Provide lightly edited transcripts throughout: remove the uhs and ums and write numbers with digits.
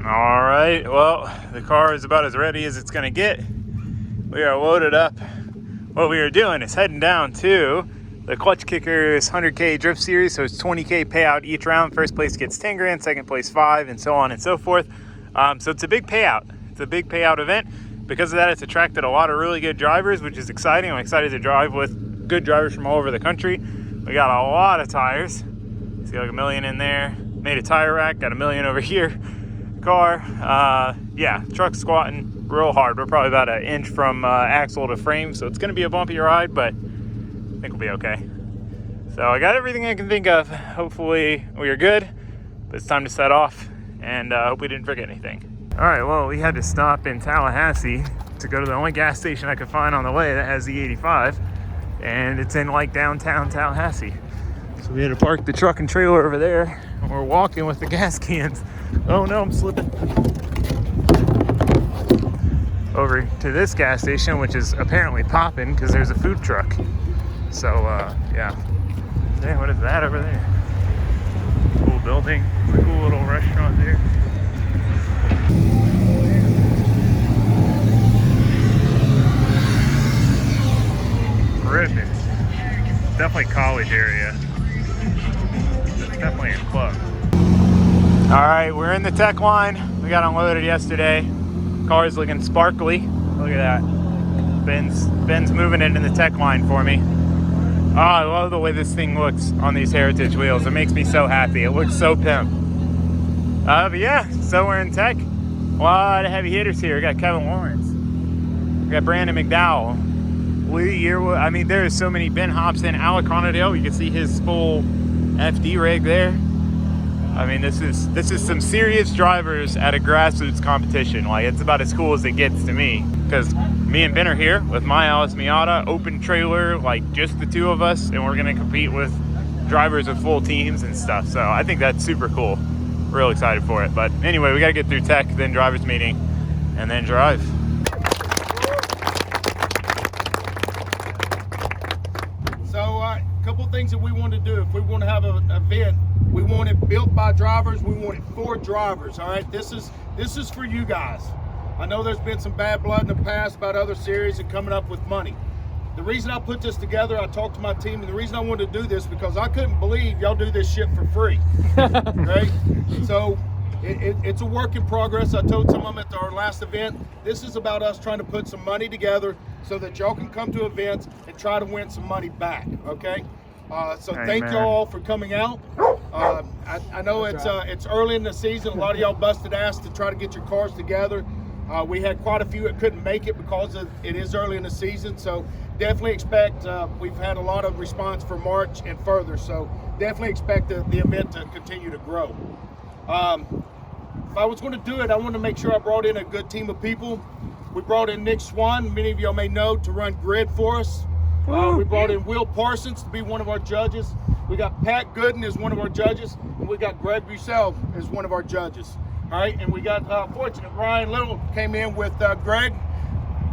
All right, well, the car is about as ready as it's gonna get. We are loaded up. What we are doing is heading down to the Klutch Kickers 100K Drift Series. So it's 20K payout each round. First place gets 10 grand, second place 5, and so on and so forth. So it's a big payout. It's a big payout event. Because of that, it's attracted a lot of really good drivers, which is exciting. I'm excited to drive with good drivers from all over the country. We got a lot of tires. See, like $1 million in there. Made a tire rack, got $1 million over here. Car, yeah, truck's squatting real hard. We're probably about an inch from axle to frame, so it's going to be a bumpy ride, but I think we'll be okay. So I got everything I can think of. Hopefully we are good, but it's time to set off, and hope we didn't forget anything. All right, well, we had to stop in Tallahassee to go to the only gas station I could find on the way that has the 85, and it's in like downtown Tallahassee. So we had to park the truck and trailer over there, and we're walking with the gas cans. Oh no, I'm slipping. Over to this gas station, which is apparently popping because there's a food truck. So, yeah. Hey, what is that over there? Cool building. It's a cool little restaurant there. Ripping. Definitely college area. It's definitely a club. All right, we're in the tech line. We got unloaded yesterday. Car's looking sparkly. Look at that. Ben's moving it in the tech line for me. Oh, I love the way this thing looks on these Heritage wheels. It makes me so happy. It looks so pimp. But yeah, so we're in tech. A lot of heavy hitters here. We got Kevin Lawrence. We got Brandon McDowell. Lee Yearwood. I mean, there's so many. Ben Hobson, Alec Conadale. You can see his full FD rig there. I mean, this is some serious drivers at a grassroots competition. Like, it's about as cool as it gets to me. Because me and Ben are here with my LS Miata, open trailer, like just the two of us, and we're gonna compete with drivers with full teams and stuff. So I think that's super cool. Real excited for it. But anyway, we gotta get through tech, then drivers meeting, and then drive. So a couple things that we want to do. If we want to have an event, we want it built by drivers. We want it for drivers. All right, this is for you guys. I know there's been some bad blood in the past about other series and coming up with money. The reason I put this together, I talked to my team, and the reason I wanted to do this because I couldn't believe y'all do this shit for free. Right? So it's a work in progress. I told some of them at our last event, this is about us trying to put some money together so that y'all can come to events and try to win some money back. Okay? So thank y'all for coming out. I know it's early in the season. A lot of y'all busted ass to try to get your cars together. We had quite a few that couldn't make it because it is early in the season. So definitely expect, we've had a lot of response for March and further. So definitely expect the event to continue to grow. If I was going to do it, I want to make sure I brought in a good team of people. We brought in Nick Swan, many of y'all may know, to run grid for us. We brought in Will Parsons to be one of our judges. We got Pat Gooden as one of our judges, and we got Greg Bussell as one of our judges. All right, and we got fortunate Ryan Little came in with Greg.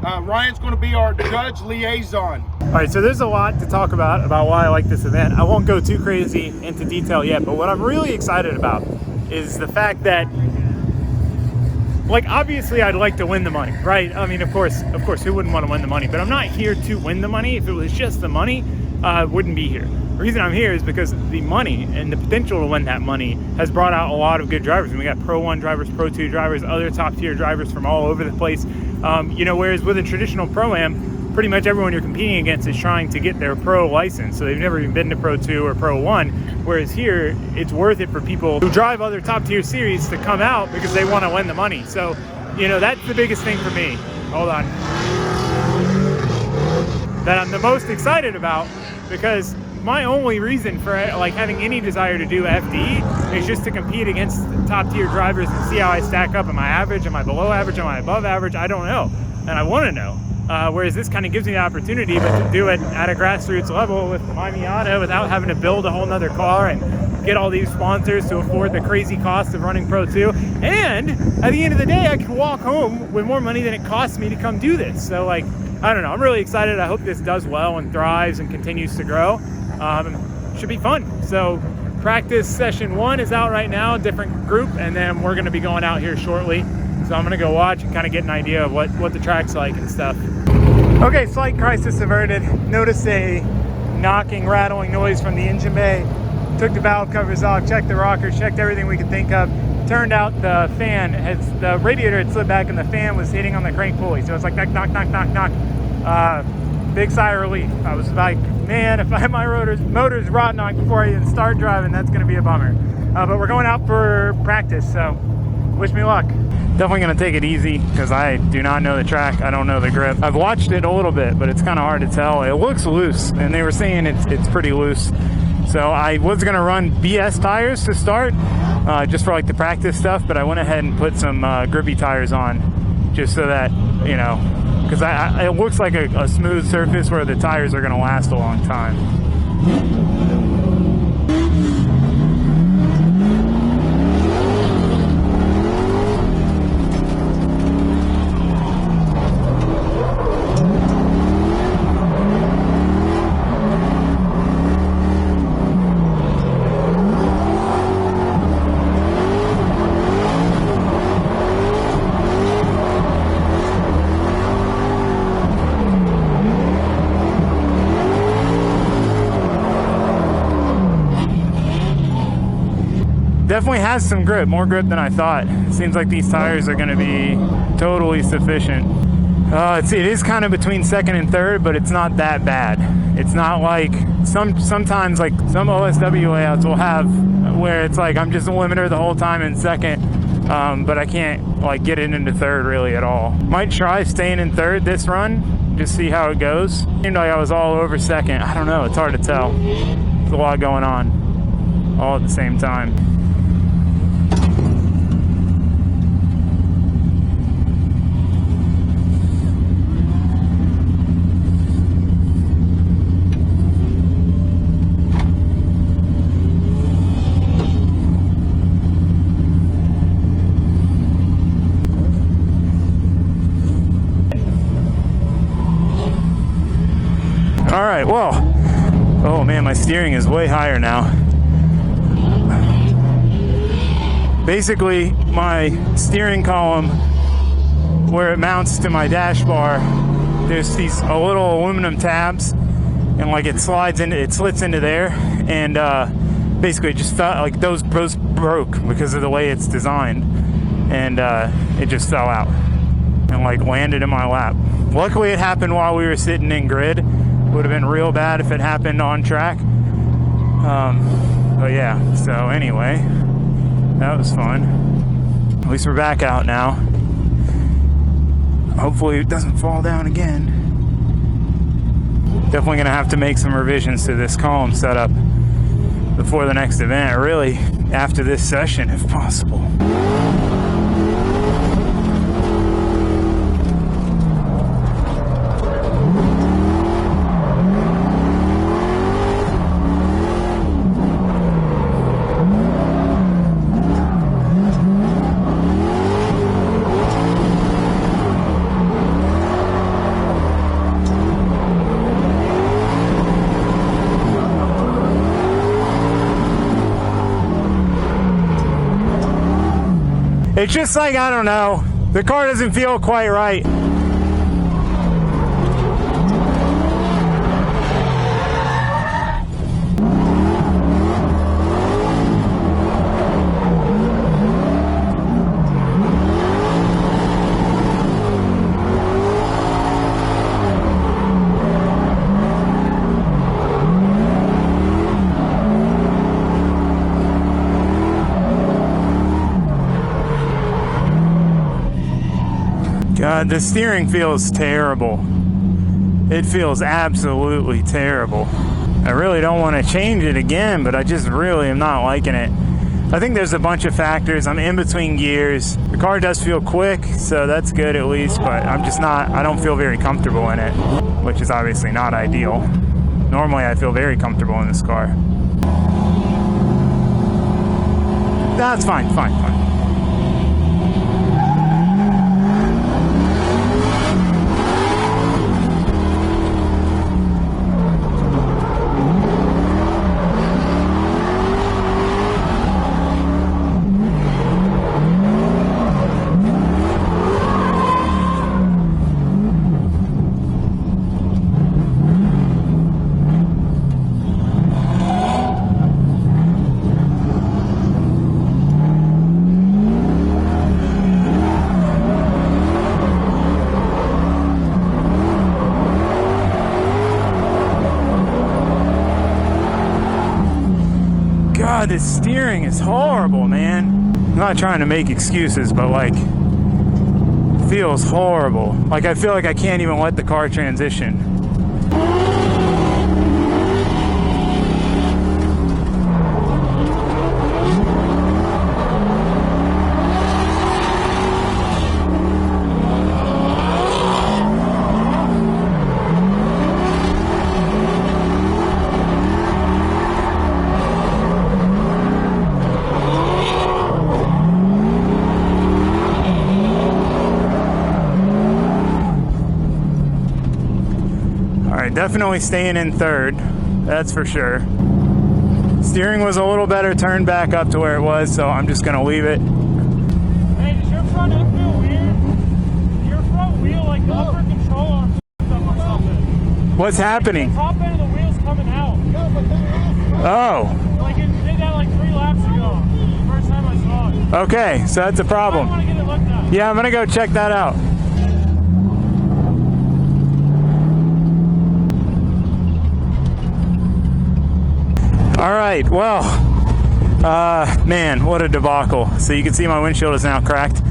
Ryan's going to be our judge liaison. All right, so there's a lot to talk about why I like this event. I won't go too crazy into detail yet, but what I'm really excited about is the fact that, like, obviously I'd like to win the money, right? I mean, of course, who wouldn't want to win the money? But I'm not here to win the money. If it was just the money, I wouldn't be here. The reason I'm here is because the money and the potential to win that money has brought out a lot of good drivers. And we got Pro 1 drivers, Pro 2 drivers, other top tier drivers from all over the place. You know, whereas with a traditional Pro-Am, pretty much everyone you're competing against is trying to get their Pro license. So they've never even been to Pro 2 or Pro 1. Whereas here, it's worth it for people who drive other top tier series to come out because they want to win the money. So, you know, that's the biggest thing for me. Hold on. That I'm the most excited about, because my only reason for like having any desire to do FD is just to compete against top tier drivers and see how I stack up. Am I average? Am I below average? Am I above average? I don't know, and I want to know. Whereas this kind of gives me the opportunity, but to do it at a grassroots level with my Miata without having to build a whole nother car and get all these sponsors to afford the crazy cost of running Pro 2. And at the end of the day, I can walk home with more money than it costs me to come do this. So, like, I don't know, I'm really excited. I hope this does well and thrives and continues to grow. Should be fun. So Practice session 1 is out right now, different group, and then we're gonna be going out here shortly. So I'm gonna go watch and kind of get an idea of what the track's like and stuff. Okay, slight crisis averted. Noticed a knocking, rattling noise from the engine bay. Took the valve covers off, checked the rockers, checked everything we could think of. Turned out the fan, the radiator had slid back and the fan was hitting on the crank pulley. So it's like knock, knock, knock, knock, knock. Big sigh of relief. I was like, man, if I have my motors rotten on before I even start driving, that's gonna be a bummer. But we're going out for practice, so wish me luck. Definitely gonna take it easy because I do not know the track. I don't know the grip. I've watched it a little bit, but it's kind of hard to tell. It looks loose, and they were saying it's pretty loose. So I was gonna run BS tires to start, just for like the practice stuff, but I went ahead and put some grippy tires on, just so that, you know, because it looks like a smooth surface where the tires are gonna last a long time. Definitely has some grip, more grip than I thought. It seems like these tires are going to be totally sufficient. It is kind of between second and third, but it's not that bad. It's not like sometimes like some OSW layouts will have where it's like I'm just a limiter the whole time in second, but I can't like get it into third really at all. Might try staying in third this run, just see how it goes. Seemed like I was all over second. I don't know, it's hard to tell. There's a lot going on all at the same time. All right, well, oh man, my steering is way higher now. Basically, my steering column, where it mounts to my dash bar, there's these little aluminum tabs, and like it slits into there, and basically just felt like those broke because of the way it's designed, and it just fell out and like landed in my lap. Luckily, it happened while we were sitting in grid. Would have been real bad if it happened on track. But yeah, so anyway, that was fun. At least we're back out now. Hopefully it doesn't fall down again. Definitely gonna have to make some revisions to this column setup before the next event, or really after this session if possible. It's just like, I don't know, the car doesn't feel quite right. God, the steering feels terrible. It feels absolutely terrible. I really don't want to change it again, but I just really am not liking it. I think there's a bunch of factors. I'm in between gears. The car does feel quick, so that's good at least, but I don't feel very comfortable in it, which is obviously not ideal. Normally I feel very comfortable in this car. That's fine. God, this steering is horrible, man. I'm not trying to make excuses, but like, feels horrible. Like, I feel like I can't even let the car transition. Definitely staying in third, that's for sure. Steering was a little better turned back up to where it was, so I'm just gonna leave it. Hey, does your front end feel weird? Your front wheel, like the upper control arm stuff or something. What's happening? The top end of the wheel's coming out. Oh. Like it did that like 3 laps ago. First time I saw it. Okay, so that's a problem. I want to get it looked at. Yeah, I'm gonna go check that out. All right, well, man, what a debacle. So you can see my windshield is now cracked.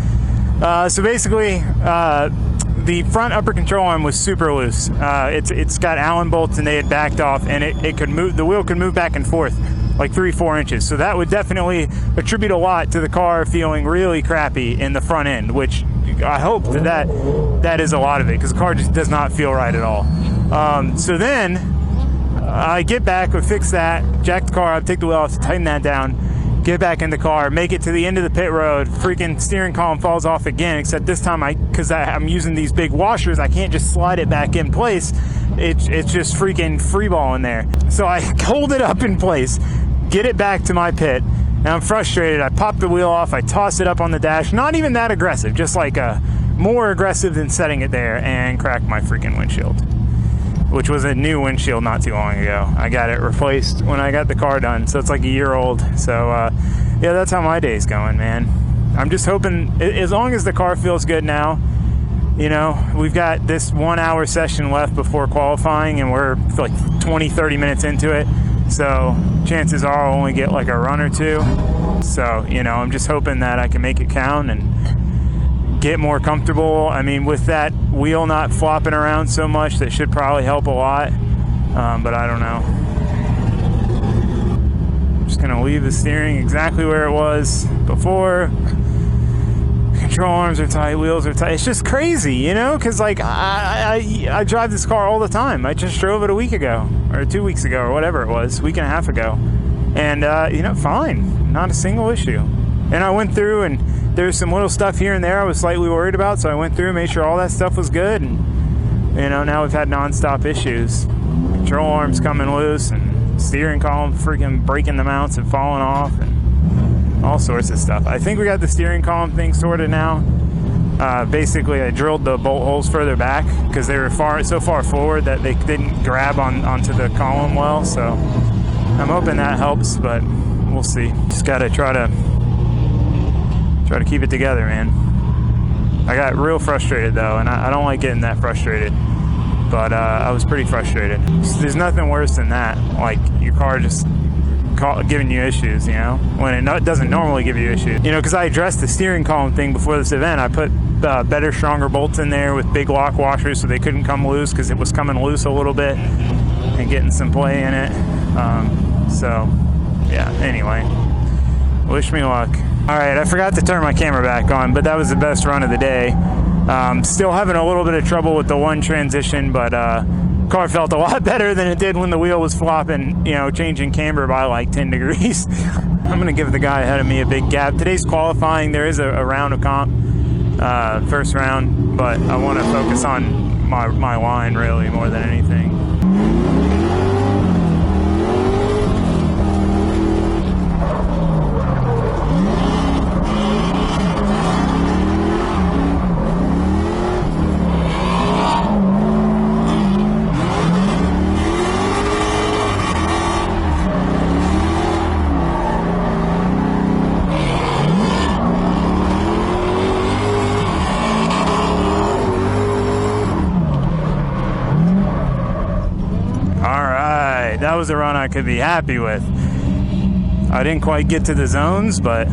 So basically, the front upper control arm was super loose. It's got Allen bolts and they had backed off, and it could move, the wheel could move back and forth like 3-4 inches. So that would definitely attribute a lot to the car feeling really crappy in the front end, which I hope that is a lot of it, because the car just does not feel right at all. So then I get back, we fix that, jack the car up, take the wheel off, tighten that down, get back in the car, make it to the end of the pit road, freaking steering column falls off again, except this time because I'm using these big washers, I can't just slide it back in place. It's just freaking free balling there. So I hold it up in place, get it back to my pit, and I'm frustrated. I pop the wheel off, I toss it up on the dash, not even that aggressive, just like more aggressive than setting it there, and crack my freaking windshield, which was a new windshield not too long ago. I got it replaced when I got the car done, so it's like a year old. So yeah, that's how my day's going, man. I'm just hoping, as long as the car feels good now, you know, we've got this 1 hour session left before qualifying, and we're like 20-30 minutes into it, so chances are I'll only get like a run or two. So, you know, I'm just hoping that I can make it count and get more comfortable. I mean, with that wheel not flopping around so much, that should probably help a lot, but I don't know. I'm just gonna leave the steering exactly where it was before. Control arms are tight, wheels are tight. It's just crazy, you know, because like I drive this car all the time. I just drove it a week ago or 2 weeks ago or whatever it was, week and a half ago, and you know, fine, not a single issue. And I went through, and there's some little stuff here and there I was slightly worried about, so I went through and made sure all that stuff was good, and you know, now we've had non-stop issues. Control arms coming loose, and steering column freaking breaking the mounts and falling off, and all sorts of stuff. I think we got the steering column thing sorted now. Basically, I drilled the bolt holes further back because they were so far forward that they didn't grab onto the column well, so I'm hoping that helps, but we'll see. Just gotta try to keep it together, man. I got real frustrated though, and I don't like getting that frustrated, but I was pretty frustrated. There's nothing worse than that, like your car just giving you issues, you know, when it doesn't normally give you issues, you know, because I addressed the steering column thing before this event. I put better, stronger bolts in there with big lock washers so they couldn't come loose, because it was coming loose a little bit and getting some play in it. So yeah, anyway, wish me luck. All right, I forgot to turn my camera back on, but that was the best run of the day. Still having a little bit of trouble with the one transition, but car felt a lot better than it did when the wheel was flopping, you know, changing camber by like 10 degrees. I'm gonna give the guy ahead of me a big gap. Today's qualifying, there is a round of comp, first round, but I want to focus on my line really more than anything. That was a run I could be happy with. I didn't quite get to the zones, but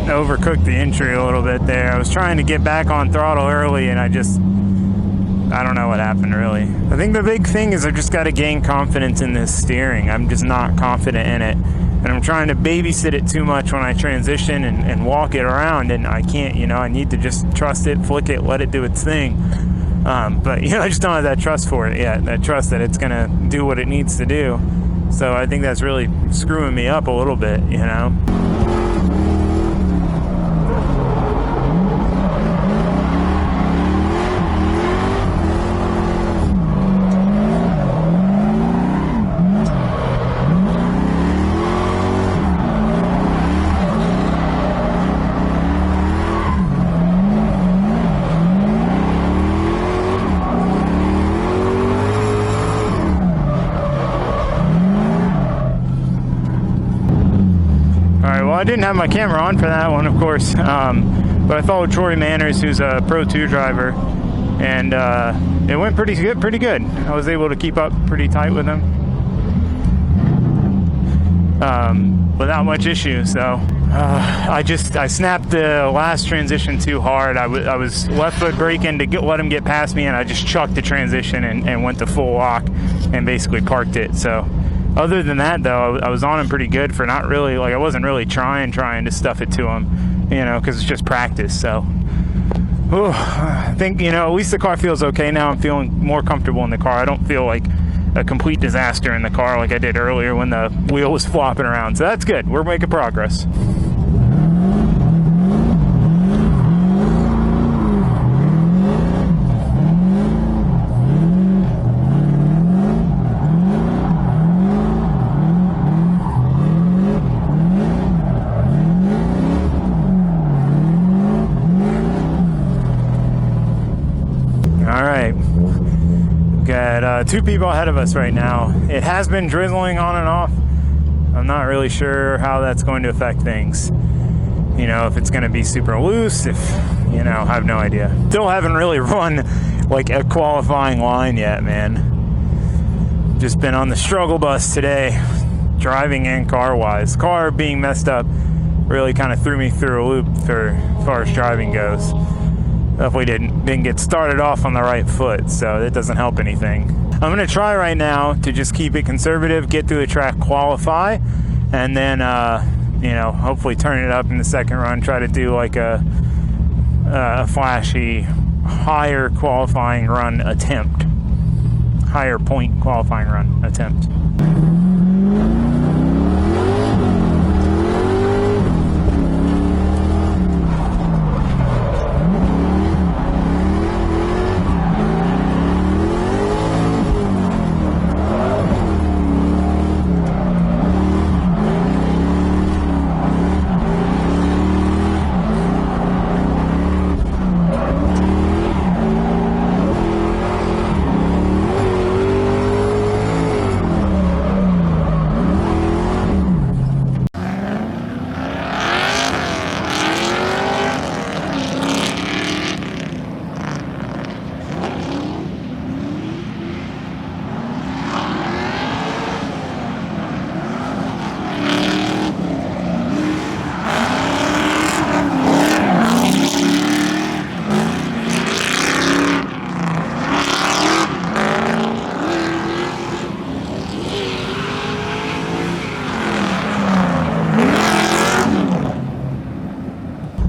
overcooked the entry a little bit there. I was trying to get back on throttle early, and I don't know what happened really. I think the big thing is I've just got to gain confidence in this steering. I'm just not confident in it, and I'm trying to babysit it too much when I transition and walk it around, and I can't, I need to just trust it, flick it, let it do its thing. But I just don't have that trust for it yet, that trust that it's gonna do what it needs to do. So I think that's really screwing me up a little bit. I didn't have my camera on for that one, of course, but I followed Troy Manners, who's a Pro 2 driver, and it went pretty good. I was able to keep up pretty tight with him without much issue. So I snapped the last transition too hard. I was left foot braking to let him get past me, and I just chucked the transition and went to full lock and basically parked it. So other than that, though, I was on him pretty good for not really, I wasn't really trying to stuff it to him, because it's just practice. So I think, at least the car feels okay now. I'm feeling more comfortable in the car. I don't feel like a complete disaster in the car like I did earlier when the wheel was flopping around. So that's good. We're making progress. Got two people ahead of us right now. It has been drizzling on and off. I'm not really sure how that's going to affect things. If it's going to be super loose, I have no idea. Still haven't really run like a qualifying line yet, man. Just been on the struggle bus today, driving and car-wise. Car being messed up really kind of threw me through a loop as far as driving goes. Definitely didn't get started off on the right foot, so it doesn't help anything. I'm going to try right now to just keep it conservative, get through the track, qualify, and then, hopefully turn it up in the second run, try to do like a flashy, higher qualifying run attempt. Higher point qualifying run attempt.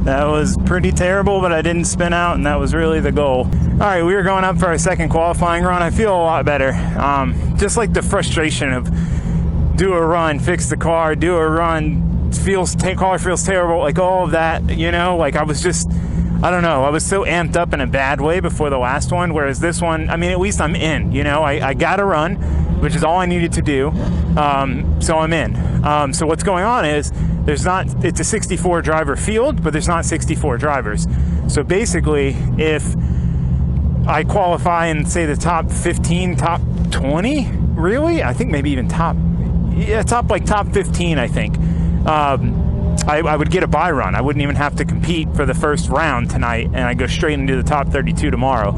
That was pretty terrible, but I didn't spin out, and that was really the goal. All right, we were going up for our second qualifying run. I feel a lot better. Just like the frustration of do a run, fix the car, do a run, car feels terrible, like all of that, like I I don't know, I was so amped up in a bad way before the last one, whereas this one, I mean, at least I'm in, you know, I got to run, which is all I needed to do, so I'm in. So what's going on is, it's a 64 driver field, but there's not 64 drivers. So basically, if I qualify in, say, the top 15, top 20, really? I think maybe even top 15, I think. I would get a bye run. I wouldn't even have to compete for the first round tonight, and I go straight into the top 32 tomorrow.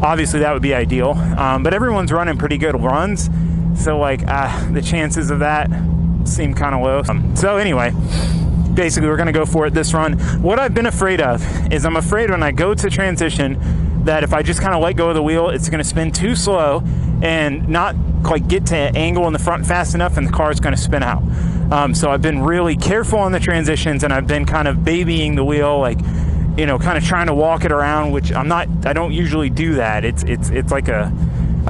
Obviously, that would be ideal, but everyone's running pretty good runs, so like the chances of that seem kind of low. So anyway, basically we're going to go for it this run. What I've been afraid of is I'm afraid when I go to transition that if I just kind of let go of the wheel, it's going to spin too slow and not quite get to angle in the front fast enough, and the car is going to spin out. So I've been really careful on the transitions, and I've been kind of babying the wheel, like, you know, kind of trying to walk it around, which I don't usually do that. It's like I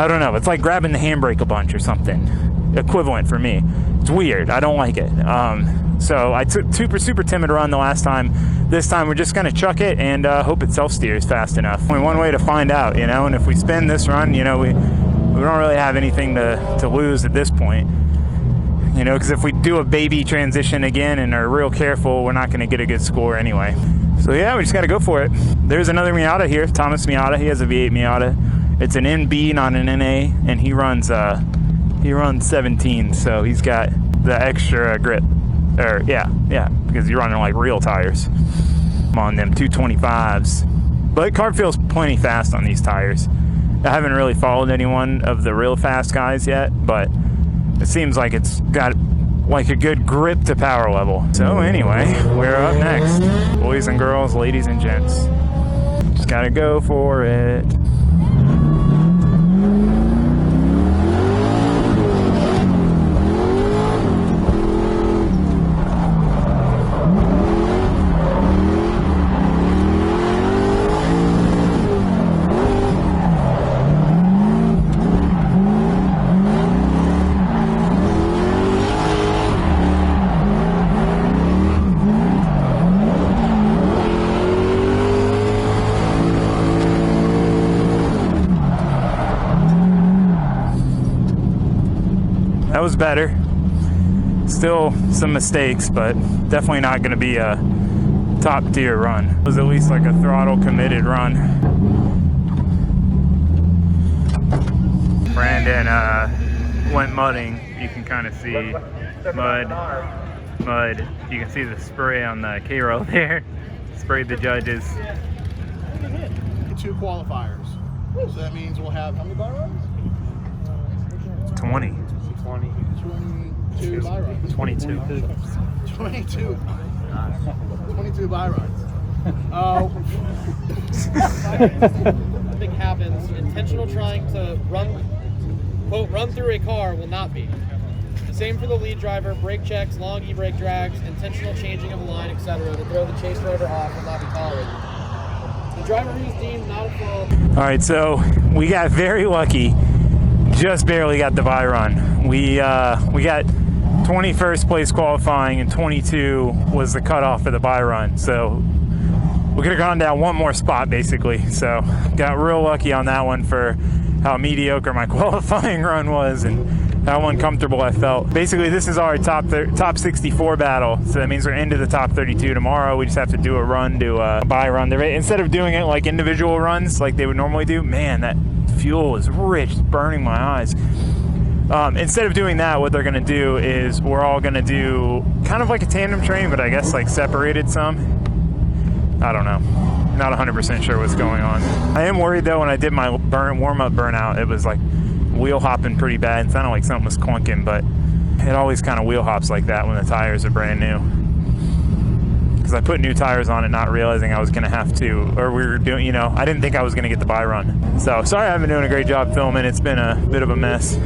don't know, it's like grabbing the handbrake a bunch or something, equivalent for me. It's weird. I don't like it. So I took super timid run the last time. This time we're just going to chuck it and hope it self-steers fast enough. Only one way to find out, you know, and if we spin this run, you know, we don't really have anything to lose at this point. You know, because if we do a baby transition again and are real careful, we're not going to get a good score anyway. So yeah, we just got to go for it. There's another Miata here, Thomas Miata. He has a V8 Miata. It's an NB, not an NA, and he runs 17, so he's got the extra grip. Or yeah, because you're running like real tires. I'm on them 225s. But car feels plenty fast on these tires. I haven't really followed anyone of the real fast guys yet, but it seems like it's got like a good grip to power level. So anyway, we're up next. Boys and girls, ladies and gents. Just gotta go for it. That was better. Still some mistakes, but definitely not going to be a top tier run. It was at least like a throttle committed run. Brandon went mudding. You can kind of see mud. You can see the spray on the K-roll there. Sprayed the judges. 2 qualifiers. So that means we'll have how many bye runs? 20. 22 bye runs. 22. 22 bye runs. Something happens. Intentional trying to run through a car will not be. Same for the lead driver. Brake checks, long e-brake drags, intentional changing of a line, etc. To throw the chase rotor off will not be tolerated. The driver who's deemed not a fault. All right, so we got very lucky. Just barely got the bye run. We got 21st place qualifying, and 22 was the cutoff for the bye run. So we could have gone down one more spot basically. So got real lucky on that one for how mediocre my qualifying run was and how uncomfortable I felt. Basically, this is our top 64 battle. So that means we're into the top 32 tomorrow. We just have to do a run to a bye run. Instead of doing it like individual runs like they would normally do, man, that fuel is rich, it's burning my eyes. Instead of doing that, what they're gonna do is we're all gonna do kind of like a tandem train, but I guess like separated some. I don't know. Not 100% sure what's going on. I am worried though, when I did my warm-up burnout, it was like wheel hopping pretty bad. It sounded like something was clunking, but it always kind of wheel hops like that when the tires are brand new. Because I put new tires on it not realizing I was going to have to, or we were doing, you know, I didn't think I was going to get the bye run. So sorry I haven't been doing a great job filming. It's been a bit of a mess.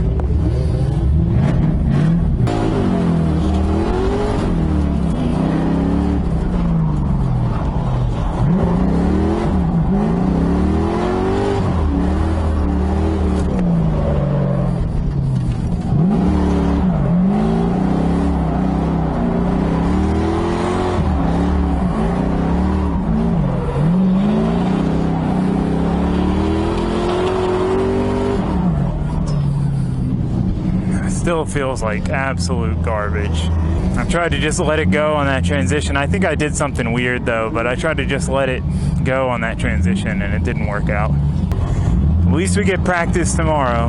still feels like absolute garbage. I've tried to just let it go on that transition. I think I did something weird though, but I tried to just let it go on that transition and it didn't work out. At least we get practice tomorrow.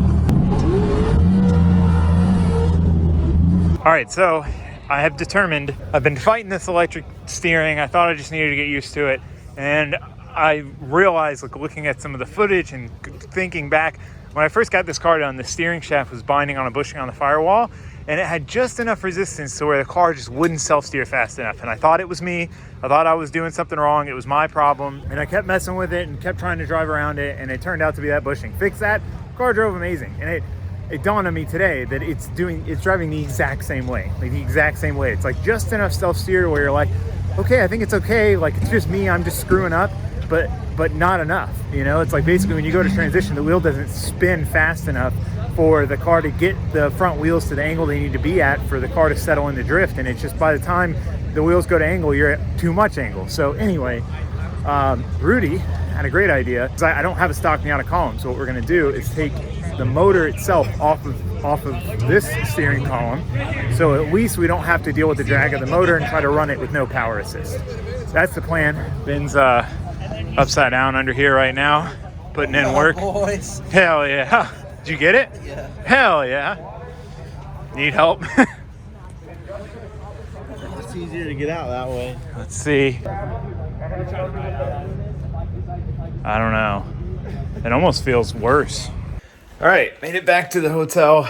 All right, so I have determined, I've been fighting this electric steering. I thought I just needed to get used to it. And I realized, like, looking at some of the footage and thinking back, when I first got this car done, the steering shaft was binding on a bushing on the firewall, and it had just enough resistance to where the car just wouldn't self-steer fast enough. And I thought it was me. I thought I was doing something wrong. It was my problem. And I kept messing with it and kept trying to drive around it, and it turned out to be that bushing. Fix that, car drove amazing. And it dawned on me today that it's driving the exact same way. Like the exact same way. It's like just enough self-steer where you're like, okay, I think it's okay. Like, it's just me, I'm just screwing up. But not enough, you know? It's like basically when you go to transition, the wheel doesn't spin fast enough for the car to get the front wheels to the angle they need to be at for the car to settle into drift. And it's just by the time the wheels go to angle, you're at too much angle. So anyway, Rudy had a great idea, because I don't have a stock Miata column. So what we're gonna do is take the motor itself off of this steering column, so at least we don't have to deal with the drag of the motor and try to run it with no power assist. That's the plan. Ben's upside down under here right now, putting in work. Boys. Hell yeah. Did you get it? Yeah. Hell yeah. Need help? It's easier to get out that way. Let's see. I don't know. It almost feels worse. All right, made it back to the hotel.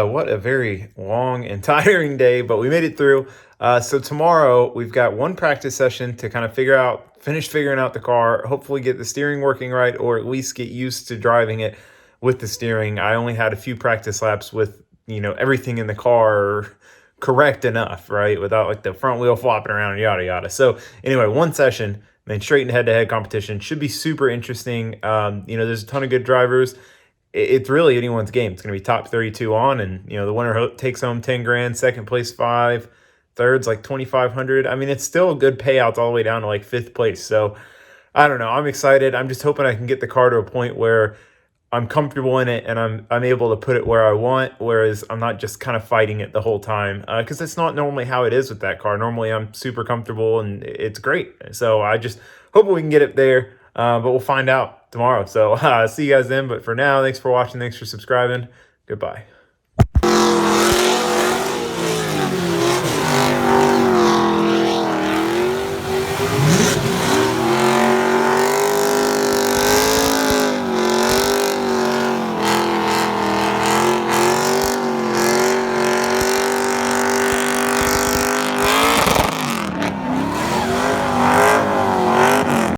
What a very long and tiring day, but we made it through. So tomorrow we've got one practice session to kind of finish figuring out the car, hopefully get the steering working right, or at least get used to driving it with the steering. I only had a few practice laps with, everything in the car correct enough, right? Without like the front wheel flopping around and yada, yada. So anyway, one session, then straight into head-to-head competition. Should be super interesting. There's a ton of good drivers. It's really anyone's game. It's going to be top 32 on, and the winner takes home 10 grand, second place 5, third's like 2,500. I mean, it's still good payouts all the way down to like 5th place. So I don't know. I'm excited. I'm just hoping I can get the car to a point where I'm comfortable in it and I'm able to put it where I want, whereas I'm not just kind of fighting it the whole time, because it's not normally how it is with that car. Normally I'm super comfortable and it's great. So I just hope we can get it there, but we'll find out tomorrow. So see you guys then. But for now, thanks for watching. Thanks for subscribing. Goodbye.